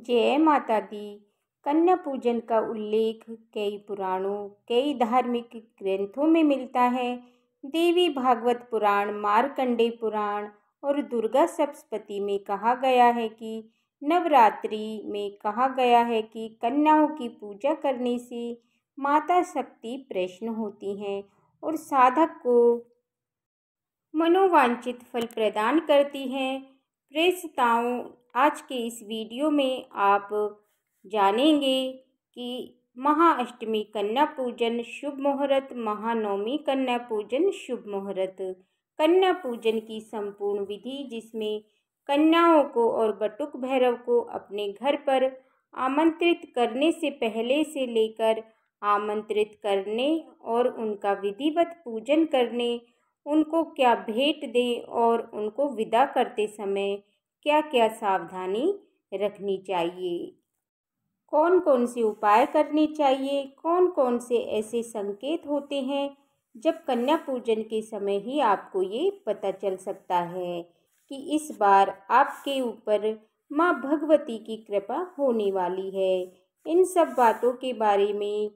जय माता दी। कन्या पूजन का उल्लेख कई पुराणों, कई धार्मिक ग्रंथों में मिलता है। देवी भागवत पुराण, मार्कंडेय पुराण और दुर्गा सप्तशती में कहा गया है कि नवरात्रि में कहा गया है कि कन्याओं की पूजा करने से माता शक्ति प्रसन्न होती हैं और साधक को मनोवांछित फल प्रदान करती हैं। प्रेषिताओं, आज के इस वीडियो में आप जानेंगे कि महाअष्टमी कन्या पूजन शुभ मुहूर्त, महानवमी कन्या पूजन शुभ मुहूर्त। कन्या पूजन की संपूर्ण विधि, जिसमें कन्याओं को और बटुक भैरव को अपने घर पर आमंत्रित करने से पहले से लेकर आमंत्रित करने और उनका विधिवत पूजन करने, उनको क्या भेंट दें और उनको विदा करते समय क्या क्या सावधानी रखनी चाहिए, कौन कौन से उपाय करने चाहिए, कौन कौन से ऐसे संकेत होते हैं जब कन्या पूजन के समय ही आपको ये पता चल सकता है कि इस बार आपके ऊपर माँ भगवती की कृपा होने वाली है। इन सब बातों के बारे में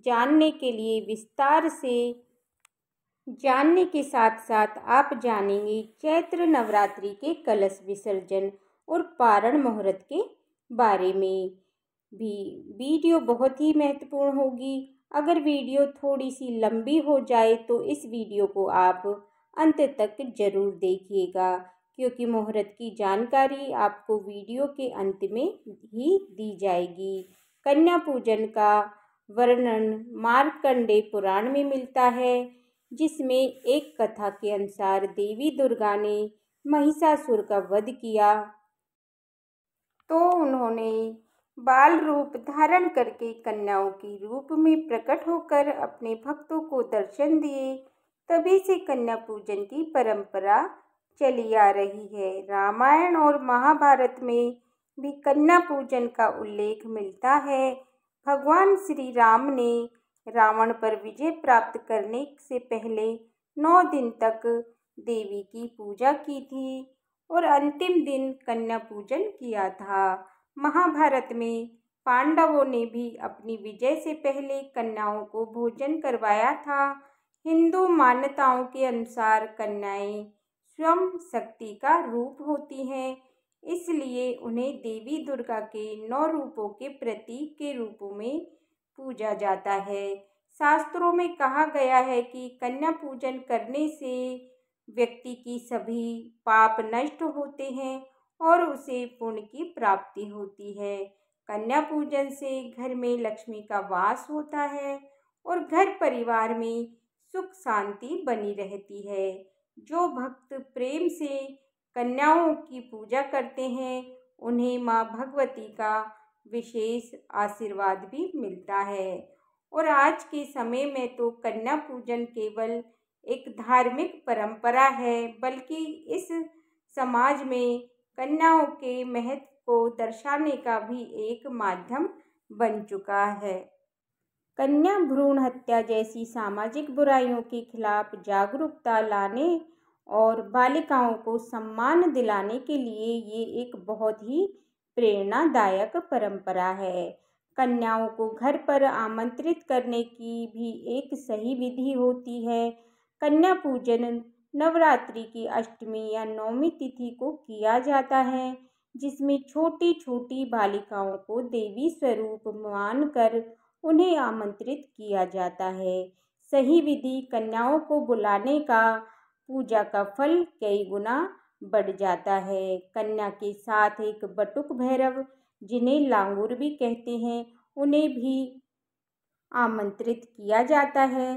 जानने के लिए विस्तार से जानने के साथ साथ आप जानेंगे चैत्र नवरात्रि के कलश विसर्जन और पारण मुहूर्त के बारे में भी। वीडियो बहुत ही महत्वपूर्ण होगी। अगर वीडियो थोड़ी सी लंबी हो जाए तो इस वीडियो को आप अंत तक जरूर देखिएगा, क्योंकि मुहूर्त की जानकारी आपको वीडियो के अंत में ही दी जाएगी। कन्या पूजन का वर्णन मार्कंडेय पुराण में मिलता है, जिसमें एक कथा के अनुसार देवी दुर्गा ने महिषासुर का वध किया तो उन्होंने बाल रूप धारण करके कन्याओं के रूप में प्रकट होकर अपने भक्तों को दर्शन दिए। तभी से कन्या पूजन की परंपरा चली आ रही है। रामायण और महाभारत में भी कन्या पूजन का उल्लेख मिलता है। भगवान श्री राम ने रावण पर विजय प्राप्त करने से पहले 9 दिन तक देवी की पूजा की थी और अंतिम दिन कन्या पूजन किया था। महाभारत में पांडवों ने भी अपनी विजय से पहले कन्याओं को भोजन करवाया था। हिंदू मान्यताओं के अनुसार कन्याएं स्वयं शक्ति का रूप होती हैं, इसलिए उन्हें देवी दुर्गा के 9 रूपों के प्रतीक के रूप में पूजा जाता है। शास्त्रों में कहा गया है कि कन्या पूजन करने से व्यक्ति की सभी पाप नष्ट होते हैं और उसे पुण्य की प्राप्ति होती है। कन्या पूजन से घर में लक्ष्मी का वास होता है और घर परिवार में सुख शांति बनी रहती है। जो भक्त प्रेम से कन्याओं की पूजा करते हैं, उन्हें माँ भगवती का विशेष आशीर्वाद भी मिलता है। और आज के समय में तो कन्या पूजन केवल एक धार्मिक परंपरा है, बल्कि इस समाज में कन्याओं के महत्व को दर्शाने का भी एक माध्यम बन चुका है। कन्या भ्रूण हत्या जैसी सामाजिक बुराइयों के खिलाफ जागरूकता लाने और बालिकाओं को सम्मान दिलाने के लिए ये एक बहुत ही प्रेरणादायक परंपरा है। कन्याओं को घर पर आमंत्रित करने की भी एक सही विधि होती है। कन्या पूजन नवरात्रि की अष्टमी या नवमी तिथि को किया जाता है, जिसमें छोटी छोटी बालिकाओं को देवी स्वरूप मानकर उन्हें आमंत्रित किया जाता है। सही विधि कन्याओं को बुलाने का पूजा का फल कई गुना बढ़ जाता है। कन्या के साथ एक बटुक भैरव, जिन्हें लांगूर भी कहते हैं, उन्हें भी आमंत्रित किया जाता है।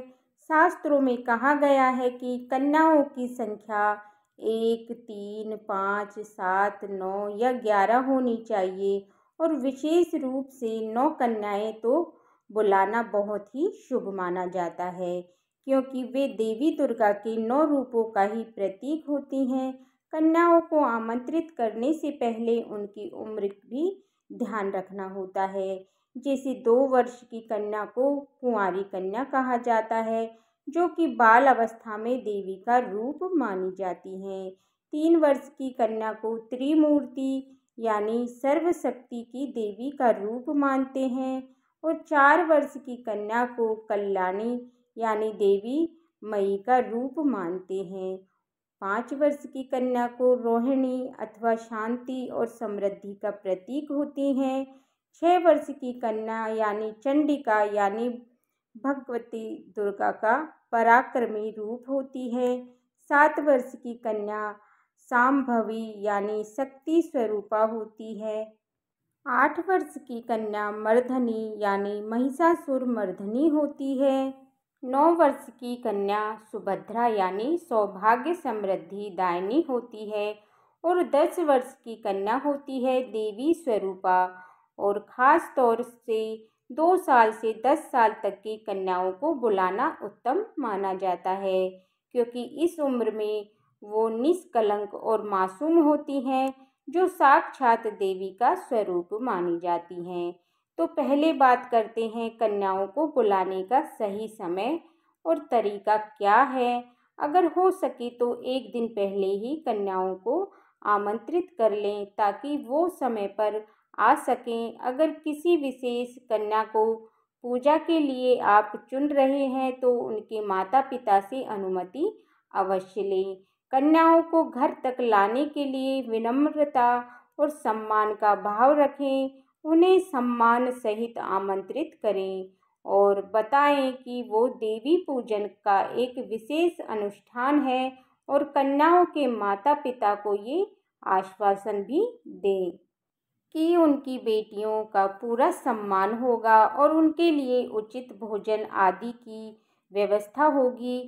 शास्त्रों में कहा गया है कि कन्याओं की संख्या 1, 3, 5, 7, 9 या 11 होनी चाहिए और विशेष रूप से 9 कन्याएं तो बुलाना बहुत ही शुभ माना जाता है, क्योंकि वे देवी दुर्गा के 9 रूपों का ही प्रतीक होती हैं। कन्याओं को आमंत्रित करने से पहले उनकी उम्र भी ध्यान रखना होता है। जैसे 2 वर्ष की कन्या को कुंवारी कन्या कहा जाता है, जो कि बाल अवस्था में देवी का रूप मानी जाती हैं। 3 वर्ष की कन्या को त्रिमूर्ति यानी सर्वशक्ति की देवी का रूप मानते हैं और 4 वर्ष की कन्या को कल्याणी यानी देवी मई का रूप मानते हैं। 5 वर्ष की कन्या को रोहिणी अथवा शांति और समृद्धि का प्रतीक होती हैं। 6 वर्ष की कन्या यानी चंडिका यानी भगवती दुर्गा का पराक्रमी रूप होती है। 7 वर्ष की कन्या शांभवी यानी शक्ति स्वरूपा होती है। 8 वर्ष की कन्या मर्धनी यानी महिषासुर मर्धनी होती है। 9 वर्ष की कन्या सुभद्रा यानी सौभाग्य समृद्धि दायिनी होती है और 10 वर्ष की कन्या होती है देवी स्वरूपा। और ख़ास तौर से 2 साल से 10 साल तक की कन्याओं को बुलाना उत्तम माना जाता है, क्योंकि इस उम्र में वो निष्कलंक और मासूम होती हैं, जो साक्षात देवी का स्वरूप मानी जाती हैं। तो पहले बात करते हैं कन्याओं को बुलाने का सही समय और तरीका क्या है। अगर हो सके तो एक दिन पहले ही कन्याओं को आमंत्रित कर लें ताकि वो समय पर आ सकें। अगर किसी विशेष कन्या को पूजा के लिए आप चुन रहे हैं तो उनके माता पिता से अनुमति अवश्य लें। कन्याओं को घर तक लाने के लिए विनम्रता और सम्मान का भाव रखें। उन्हें सम्मान सहित आमंत्रित करें और बताएं कि वो देवी पूजन का एक विशेष अनुष्ठान है और कन्याओं के माता पिता को ये आश्वासन भी दें कि उनकी बेटियों का पूरा सम्मान होगा और उनके लिए उचित भोजन आदि की व्यवस्था होगी।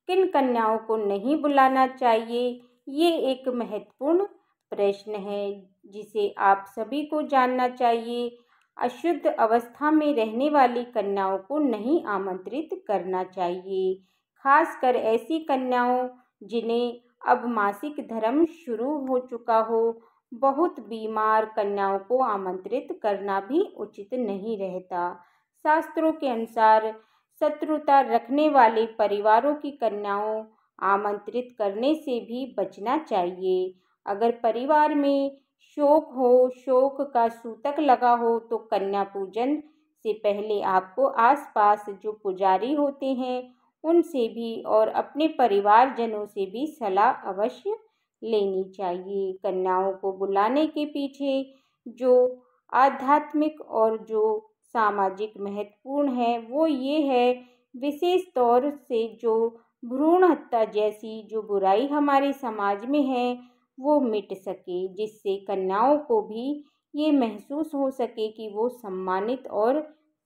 किन कन्याओं को नहीं बुलाना चाहिए, ये एक महत्वपूर्ण प्रश्न है जिसे आप सभी को जानना चाहिए। अशुद्ध अवस्था में रहने वाली कन्याओं को नहीं आमंत्रित करना चाहिए, खासकर ऐसी कन्याओं जिन्हें अब मासिक धर्म शुरू हो चुका हो। बहुत बीमार कन्याओं को आमंत्रित करना भी उचित नहीं रहता। शास्त्रों के अनुसार शत्रुता रखने वाले परिवारों की कन्याओं आमंत्रित करने से भी बचना चाहिए। अगर परिवार में शोक हो, शोक का सूतक लगा हो, तो कन्या पूजन से पहले आपको आसपास जो पुजारी होते हैं उनसे भी और अपने परिवारजनों से भी सलाह अवश्य लेनी चाहिए। कन्याओं को बुलाने के पीछे जो आध्यात्मिक और जो सामाजिक महत्वपूर्ण है वो ये है, विशेष तौर से जो भ्रूण हत्या जैसी जो बुराई हमारे समाज में है वो मिट सके, जिससे कन्याओं को भी ये महसूस हो सके कि वो सम्मानित और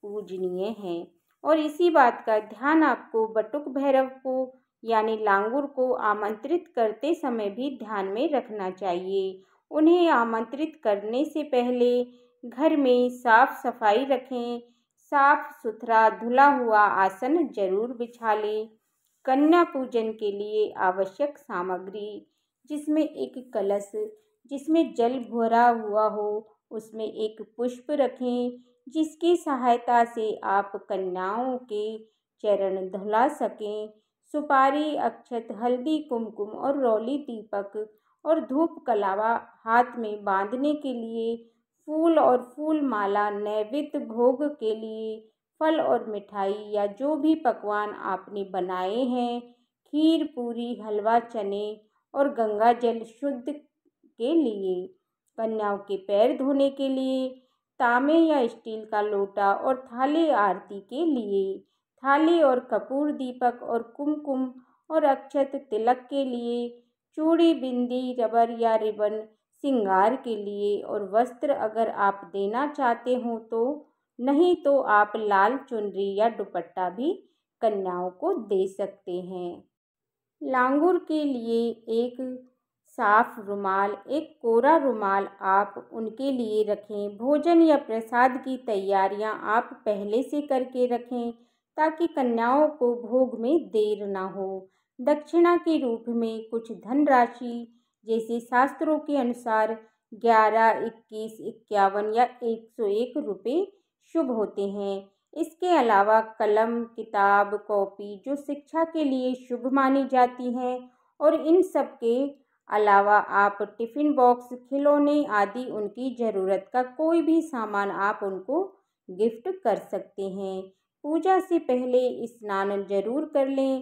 पूजनीय हैं। और इसी बात का ध्यान आपको बटुक भैरव को यानी लांगुर को आमंत्रित करते समय भी ध्यान में रखना चाहिए। उन्हें आमंत्रित करने से पहले घर में साफ सफाई रखें। साफ सुथरा धुला हुआ आसन जरूर बिछा लें। कन्या पूजन के लिए आवश्यक सामग्री, जिसमें एक कलश जिसमें जल भरा हुआ हो, उसमें एक पुष्प रखें जिसकी सहायता से आप कन्याओं के चरण धुला सकें। सुपारी, अक्षत, हल्दी, कुमकुम और रौली दीपक और धूप कलावा हाथ में बांधने के लिए, फूल और फूल माला, नैवेद्य भोग के लिए फल और मिठाई या जो भी पकवान आपने बनाए हैं, खीर, पूरी, हलवा, चने और गंगा जल शुद्ध के लिए। कन्याओं के पैर धोने के लिए तांबे या स्टील का लोटा और थाली, आरती के लिए थाली और कपूर, दीपक और कुमकुम और अक्षत, तिलक के लिए चूड़ी, बिंदी, रबर या रिबन श्रृंगार के लिए और वस्त्र अगर आप देना चाहते हो तो, नहीं तो आप लाल चुनरी या दुपट्टा भी कन्याओं को दे सकते हैं। लांगुर के लिए एक साफ रुमाल, एक कोरा रुमाल आप उनके लिए रखें। भोजन या प्रसाद की तैयारियां आप पहले से करके रखें ताकि कन्याओं को भोग में देर ना हो। दक्षिणा के रूप में कुछ धनराशि, जैसे शास्त्रों के अनुसार 11, 21, 51 या 101 रुपये शुभ होते हैं। इसके अलावा कलम, किताब, कॉपी जो शिक्षा के लिए शुभ मानी जाती हैं और इन सब के अलावा आप टिफ़िन बॉक्स, खिलौने आदि उनकी ज़रूरत का कोई भी सामान आप उनको गिफ्ट कर सकते हैं। पूजा से पहले स्नान जरूर कर लें,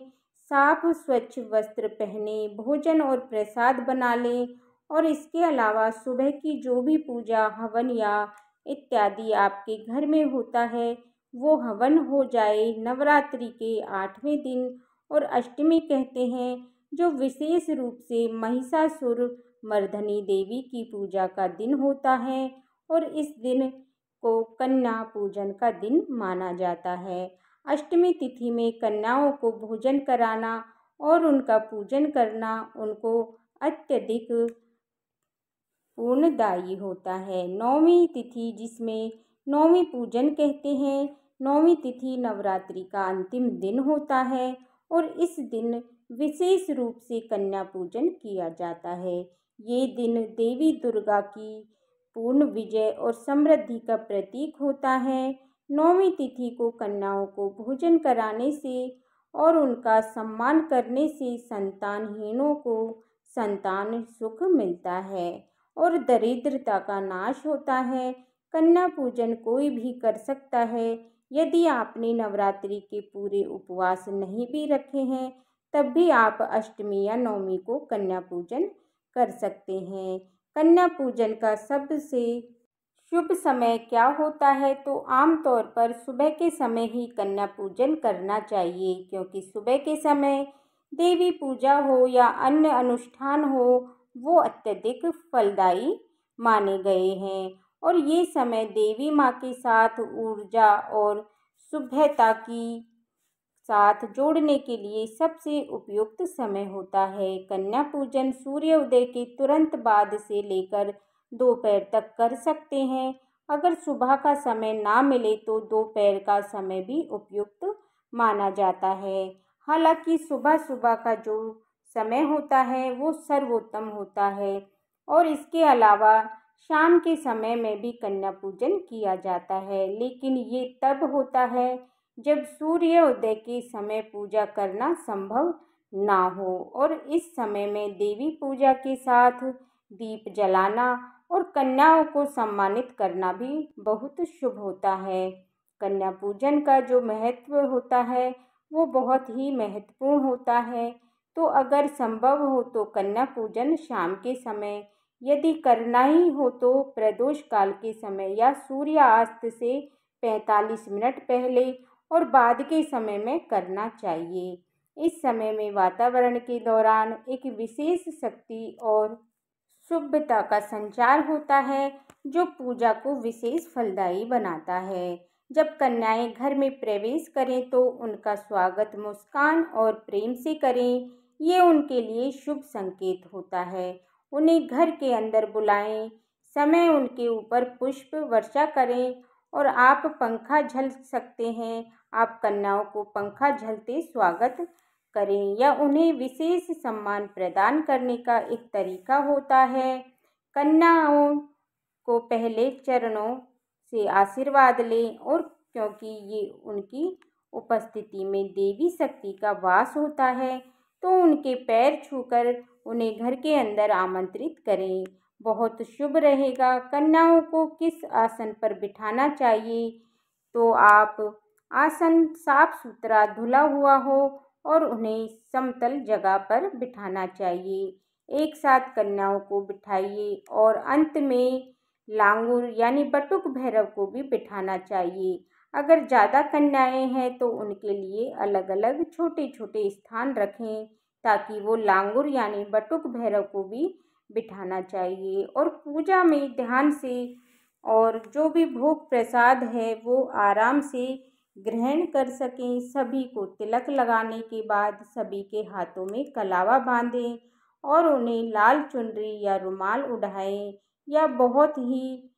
साफ स्वच्छ वस्त्र पहने, भोजन और प्रसाद बना लें और इसके अलावा सुबह की जो भी पूजा, हवन या इत्यादि आपके घर में होता है वो हवन हो जाए। नवरात्रि के 8वें दिन और अष्टमी कहते हैं, जो विशेष रूप से महिषासुर मर्दनी देवी की पूजा का दिन होता है और इस दिन को कन्या पूजन का दिन माना जाता है। अष्टमी तिथि में कन्याओं को भोजन कराना और उनका पूजन करना उनको अत्यधिक पूर्णदायी होता है। नौवीं तिथि, जिसमें नौवीं पूजन कहते हैं, नौवीं तिथि नवरात्रि का अंतिम दिन होता है और इस दिन विशेष रूप से कन्या पूजन किया जाता है। ये दिन देवी दुर्गा की पूर्ण विजय और समृद्धि का प्रतीक होता है। नौवीं तिथि को कन्याओं को भोजन कराने से और उनका सम्मान करने से संतानहीनों को संतान सुख मिलता है और दरिद्रता का नाश होता है। कन्या पूजन कोई भी कर सकता है। यदि आपने नवरात्रि के पूरे उपवास नहीं भी रखे हैं तब भी आप अष्टमी या नवमी को कन्या पूजन कर सकते हैं। कन्या पूजन का सबसे शुभ समय क्या होता है? तो आमतौर पर सुबह के समय ही कन्या पूजन करना चाहिए, क्योंकि सुबह के समय देवी पूजा हो या अन्य अनुष्ठान हो वो अत्यधिक फलदायी माने गए हैं और ये समय देवी माँ के साथ ऊर्जा और शुभ्रता की साथ जोड़ने के लिए सबसे उपयुक्त समय होता है। कन्या पूजन सूर्योदय के तुरंत बाद से लेकर दोपहर तक कर सकते हैं। अगर सुबह का समय ना मिले तो दोपहर का समय भी उपयुक्त माना जाता है। हालांकि सुबह सुबह का जो समय होता है वो सर्वोत्तम होता है और इसके अलावा शाम के समय में भी कन्या पूजन किया जाता है, लेकिन ये तब होता है जब सूर्योदय के समय पूजा करना संभव ना हो और इस समय में देवी पूजा के साथ दीप जलाना और कन्याओं को सम्मानित करना भी बहुत शुभ होता है। कन्या पूजन का जो महत्व होता है वो बहुत ही महत्वपूर्ण होता है। तो अगर संभव हो तो कन्या पूजन शाम के समय, यदि करना ही हो तो प्रदोष काल के समय या सूर्यास्त से 45 मिनट पहले और बाद के समय में करना चाहिए। इस समय में वातावरण के दौरान एक विशेष शक्ति और शुभता का संचार होता है जो पूजा को विशेष फलदायी बनाता है। जब कन्याएं घर में प्रवेश करें तो उनका स्वागत मुस्कान और प्रेम से करें, ये उनके लिए शुभ संकेत होता है। उन्हें घर के अंदर बुलाएं, समय उनके ऊपर पुष्प वर्षा करें और आप पंखा झल सकते हैं। आप कन्याओं को पंखा झलते स्वागत करें या उन्हें विशेष सम्मान प्रदान करने का एक तरीका होता है। कन्याओं को पहले चरणों से आशीर्वाद लें और क्योंकि ये उनकी उपस्थिति में देवी शक्ति का वास होता है तो उनके पैर छूकर उन्हें घर के अंदर आमंत्रित करें। बहुत शुभ रहेगा। कन्याओं को किस आसन पर बिठाना चाहिए? तो आप आसन साफ सुथरा धुला हुआ हो और उन्हें समतल जगह पर बिठाना चाहिए। एक साथ कन्याओं को बिठाइए और अंत में लांगुर यानी बटुक भैरव को भी बिठाना चाहिए। अगर ज़्यादा कन्याएं हैं तो उनके लिए अलग अलग छोटे छोटे स्थान रखें ताकि वो लांगुर यानी बटुक भैरव को भी बिठाना चाहिए। और पूजा में ध्यान से और जो भी भोग प्रसाद है वो आराम से ग्रहण कर सकें। सभी को तिलक लगाने के बाद सभी के हाथों में कलावा बांधें और उन्हें लाल चुनरी या रुमाल उड़ाएं। या बहुत ही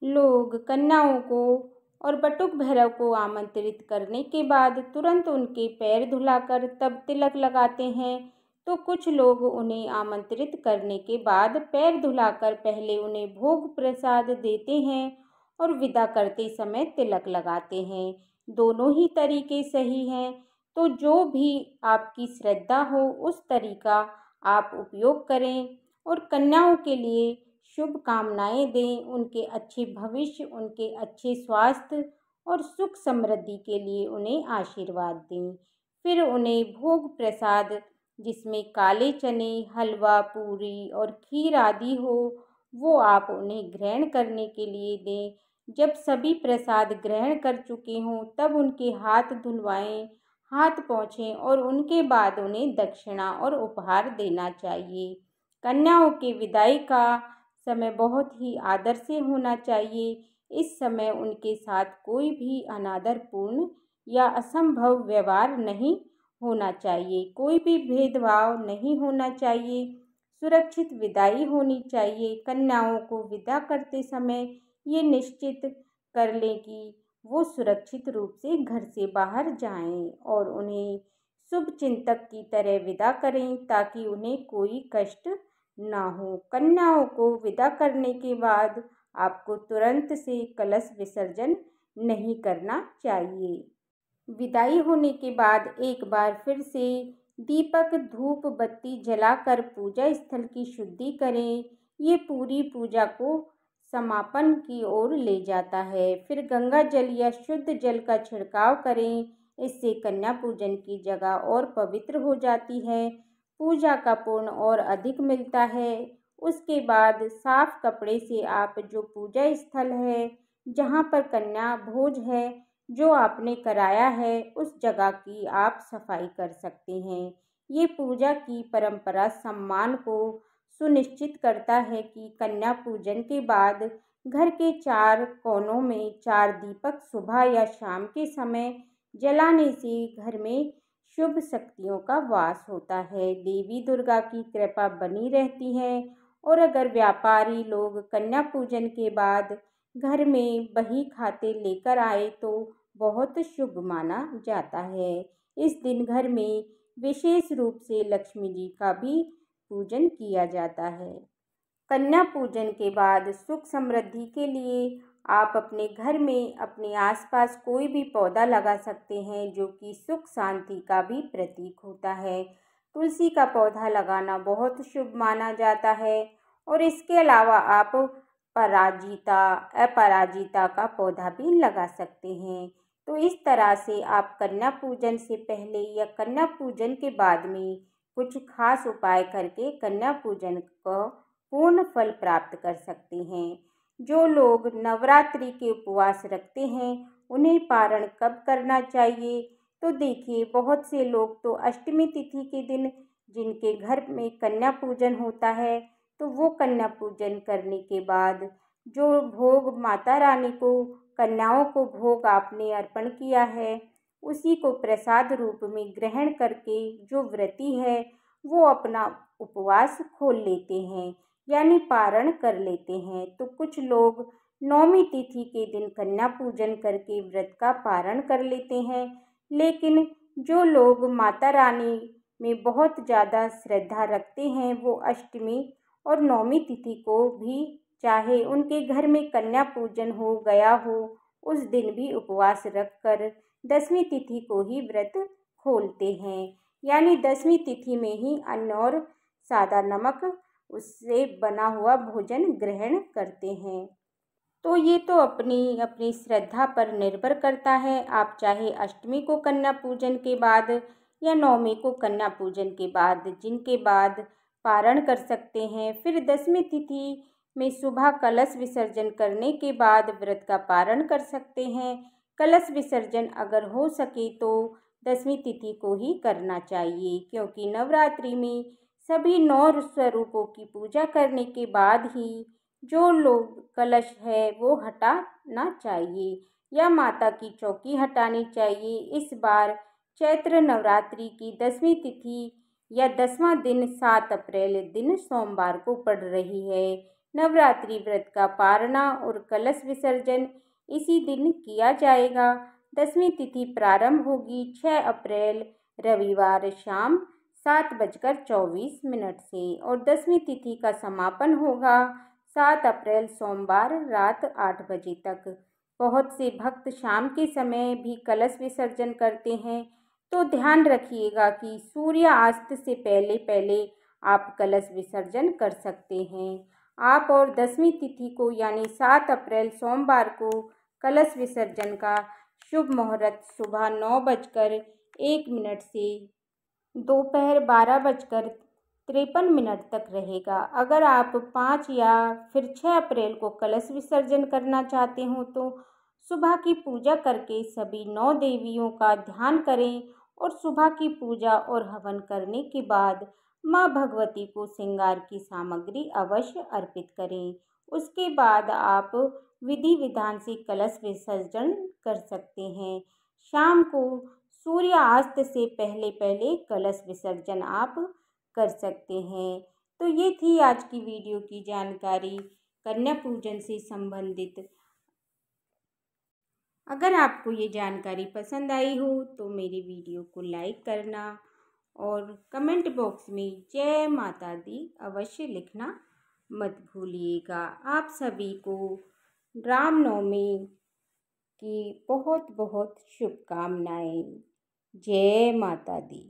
लोग कन्याओं को और बटुक भैरव को आमंत्रित करने के बाद तुरंत उनके पैर धुलाकर तब तिलक लगाते हैं, तो कुछ लोग उन्हें आमंत्रित करने के बाद पैर धुलाकर पहले उन्हें भोग प्रसाद देते हैं और विदा करते समय तिलक लगाते हैं। दोनों ही तरीके सही हैं, तो जो भी आपकी श्रद्धा हो उस तरीका आप उपयोग करें और कन्याओं के लिए शुभकामनाएं दें। उनके अच्छे भविष्य, उनके अच्छे स्वास्थ्य और सुख समृद्धि के लिए उन्हें आशीर्वाद दें। फिर उन्हें भोग प्रसाद जिसमें काले चने, हलवा, पूरी और खीर आदि हो, वो आप उन्हें ग्रहण करने के लिए दें। जब सभी प्रसाद ग्रहण कर चुके हों तब उनके हाथ धुलवाएं, हाथ पोंछें और उनके बाद उन्हें दक्षिणा और उपहार देना चाहिए। कन्याओं के विदाई का समय बहुत ही आदर से होना चाहिए। इस समय उनके साथ कोई भी अनादरपूर्ण या असंभव व्यवहार नहीं होना चाहिए, कोई भी भेदभाव नहीं होना चाहिए। सुरक्षित विदाई होनी चाहिए। कन्याओं को विदा करते समय ये निश्चित कर लें कि वो सुरक्षित रूप से घर से बाहर जाएं और उन्हें शुभचिंतक की तरह विदा करें ताकि उन्हें कोई कष्ट ना हो। कन्याओं को विदा करने के बाद आपको तुरंत से कलश विसर्जन नहीं करना चाहिए। विदाई होने के बाद एक बार फिर से दीपक, धूप, बत्ती जलाकर पूजा स्थल की शुद्धि करें। ये पूरी पूजा को समापन की ओर ले जाता है। फिर गंगा जल या शुद्ध जल का छिड़काव करें। इससे कन्या पूजन की जगह और पवित्र हो जाती है, पूजा का पुण्य और अधिक मिलता है। उसके बाद साफ कपड़े से आप जो पूजा स्थल है, जहाँ पर कन्या भोज है, जो आपने कराया है, उस जगह की आप सफाई कर सकते हैं। ये पूजा की परंपरा सम्मान को सुनिश्चित करता है कि कन्या पूजन के बाद घर के 4 कोनों में 4 दीपक सुबह या शाम के समय जलाने से घर में शुभ शक्तियों का वास होता है, देवी दुर्गा की कृपा बनी रहती है। और अगर व्यापारी लोग कन्या पूजन के बाद घर में बही खाते लेकर आए तो बहुत शुभ माना जाता है। इस दिन घर में विशेष रूप से लक्ष्मी जी का भी पूजन किया जाता है। कन्या पूजन के बाद सुख समृद्धि के लिए आप अपने घर में अपने आसपास कोई भी पौधा लगा सकते हैं जो कि सुख शांति का भी प्रतीक होता है। तुलसी का पौधा लगाना बहुत शुभ माना जाता है और इसके अलावा आप पराजिता, अपराजिता का पौधा भी लगा सकते हैं। तो इस तरह से आप कन्या पूजन से पहले या कन्या पूजन के बाद में कुछ खास उपाय करके कन्या पूजन को पूर्ण फल प्राप्त कर सकते हैं। जो लोग नवरात्रि के उपवास रखते हैं उन्हें पारण कब करना चाहिए? तो देखिए, बहुत से लोग तो अष्टमी तिथि के दिन जिनके घर में कन्या पूजन होता है, तो वो कन्या पूजन करने के बाद जो भोग माता रानी को, कन्याओं को भोग आपने अर्पण किया है, उसी को प्रसाद रूप में ग्रहण करके जो व्रती है वो अपना उपवास खोल लेते हैं, यानी पारण कर लेते हैं। तो कुछ लोग नौमी तिथि के दिन कन्या पूजन करके व्रत का पारण कर लेते हैं, लेकिन जो लोग माता रानी में बहुत ज़्यादा श्रद्धा रखते हैं वो अष्टमी और नौमी तिथि को भी, चाहे उनके घर में कन्या पूजन हो गया हो, उस दिन भी उपवास रखकर 10वीं तिथि को ही व्रत खोलते हैं, यानी 10वीं तिथि में ही अन्न और सादा नमक उससे बना हुआ भोजन ग्रहण करते हैं। तो ये तो अपनी अपनी श्रद्धा पर निर्भर करता है। आप चाहे अष्टमी को कन्या पूजन के बाद या नवमी को कन्या पूजन के बाद, जिनके बाद पारण कर सकते हैं। फिर 10वीं तिथि में सुबह कलश विसर्जन करने के बाद व्रत का पारण कर सकते हैं। कलश विसर्जन अगर हो सके तो 10वीं तिथि को ही करना चाहिए, क्योंकि नवरात्रि में सभी 9 स्वरूपों की पूजा करने के बाद ही जो लोग कलश है वो हटाना चाहिए या माता की चौकी हटानी चाहिए। इस बार चैत्र नवरात्रि की 10वीं तिथि या 10वां दिन 7 अप्रैल दिन सोमवार को पड़ रही है। नवरात्रि व्रत का पारणा और कलश विसर्जन इसी दिन किया जाएगा। 10वीं तिथि प्रारंभ होगी 6 अप्रैल रविवार शाम 7:24 से और 10वीं तिथि का समापन होगा 7 अप्रैल सोमवार रात 8 बजे तक। बहुत से भक्त शाम के समय भी कलश विसर्जन करते हैं, तो ध्यान रखिएगा कि सूर्यास्त से पहले पहले आप कलश विसर्जन कर सकते हैं। आप और 10वीं तिथि को यानी 7 अप्रैल सोमवार को कलश विसर्जन का शुभ मुहूर्त सुबह 9:01 से दोपहर 12:53 तक रहेगा। अगर आप 5 या फिर 6 अप्रैल को कलश विसर्जन करना चाहते हो तो सुबह की पूजा करके सभी 9 देवियों का ध्यान करें और सुबह की पूजा और हवन करने के बाद माँ भगवती को श्रृंगार की सामग्री अवश्य अर्पित करें। उसके बाद आप विधि विधान से कलश विसर्जन कर सकते हैं। शाम को सूर्यास्त से पहले पहले कलश विसर्जन आप कर सकते हैं। तो ये थी आज की वीडियो की जानकारी कन्या पूजन से संबंधित। अगर आपको ये जानकारी पसंद आई हो तो मेरी वीडियो को लाइक करना और कमेंट बॉक्स में जय माता दी अवश्य लिखना मत भूलिएगा। आप सभी को रामनवमी की बहुत बहुत शुभकामनाएं। जय माता दी।